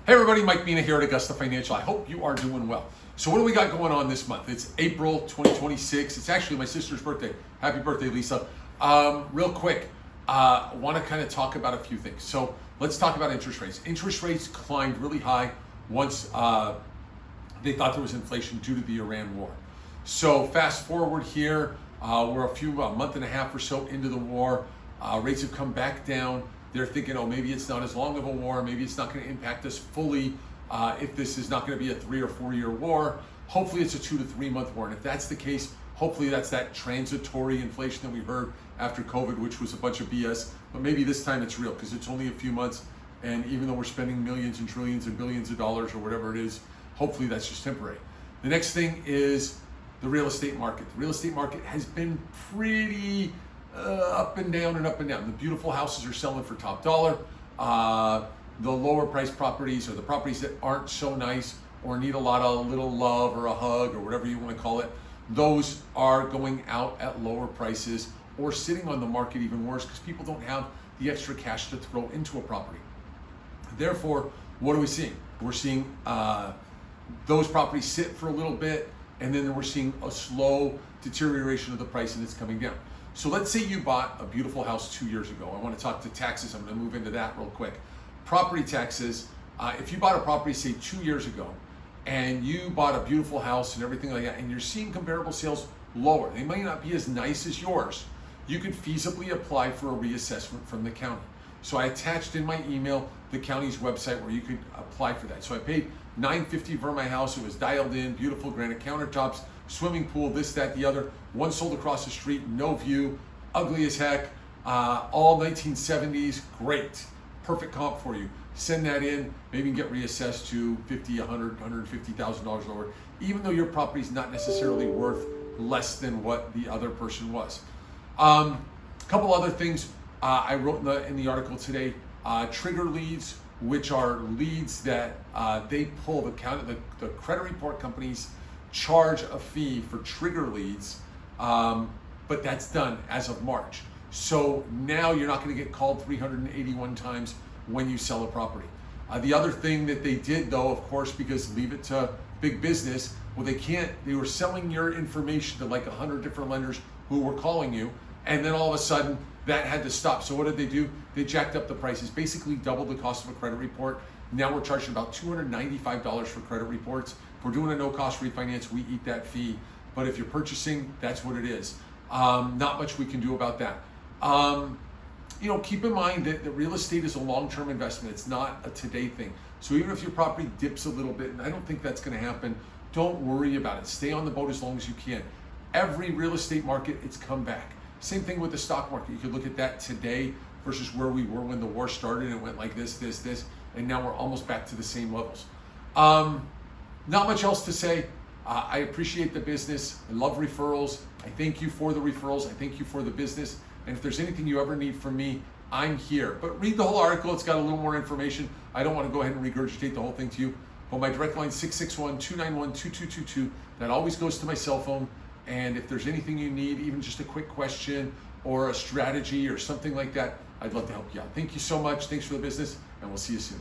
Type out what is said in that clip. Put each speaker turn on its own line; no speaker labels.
Hey everybody, Mike Mina here at Augusta Financial. I hope you are doing well. So what do we got going on this month? It's April 2026. It's actually my sister's birthday. Happy birthday, Lisa. Real quick, want to kind of talk about a few things. So let's talk about interest rates. Interest rates climbed really high once they thought there was inflation due to the Iran war. So fast forward here, we're a month and a half or so into the war. Rates have come back down. They're thinking, oh, maybe it's not as long of a war. Maybe it's not going to impact us fully. If this is not going to be a 3 or 4 year war, hopefully it's a 2 to 3 month war. And if that's the case, hopefully that's that transitory inflation that we heard after COVID, which was a bunch of BS. But maybe this time it's real because it's only a few months. And even though we're spending millions and trillions and billions of dollars or whatever it is, hopefully that's just temporary. The next thing is the real estate market. The real estate market has been pretty up and down and up and down. The beautiful houses are selling for top dollar. The lower priced properties, or the properties that aren't so nice or need a little love or a hug or whatever you want to call it, those are going out at lower prices or sitting on the market even worse because people don't have the extra cash to throw into a property. Therefore, what are we seeing? We're seeing those properties sit for a little bit, and then we're seeing a slow deterioration of the price, and it's coming down. So let's say you bought a beautiful house 2 years ago. I want to talk to taxes. I'm going to move into that real quick. Property taxes. If you bought a property, say 2 years ago, and you bought a beautiful house and everything like that, and you're seeing comparable sales lower, they might not be as nice as yours, you could feasibly apply for a reassessment from the county. So I attached in my email the county's website where you could apply for that. So I paid $950 for my house. It was dialed in, beautiful granite countertops, swimming pool, this, that, the other. One sold across the street, no view, ugly as heck, all 1970s, great, perfect comp for you. Send that in, maybe you can get reassessed to $50, $100, $150,000 lower, even though your property's not necessarily worth less than what the other person was. Couple other things I wrote in the article today, trigger leads, which are leads that they pull the credit report companies charge a fee for trigger leads, but that's done as of March. So now you're not going to get called 381 times when you sell a property. The other thing that they did, though, of course, because leave it to big business, well, they were selling your information to like 100 different lenders who were calling you, and then all of a sudden that had to stop. So what did they do? They jacked up the prices, basically doubled the cost of a credit report. Now we're charging about $295 for credit reports. If we're doing a no-cost refinance, we eat that fee. But if you're purchasing, that's what it is. Not much we can do about that. Keep in mind that real estate is a long-term investment. It's not a today thing. So even if your property dips a little bit, and I don't think that's going to happen, don't worry about it. Stay on the boat as long as you can. Every real estate market, it's come back. Same thing with the stock market. You could look at that today versus where we were when the war started and it went like this, and now we're almost back to the same levels. Not much else to say. I appreciate the business. I love referrals. I thank you for the referrals. I thank you for the business. And if there's anything you ever need from me, I'm here. But read the whole article. It's got a little more information. I don't want to go ahead and regurgitate the whole thing to you. But my direct line, 661-291-2222. That always goes to my cell phone. And if there's anything you need, even just a quick question or a strategy or something like that, I'd love to help you out. Thank you so much. Thanks for the business, and we'll see you soon.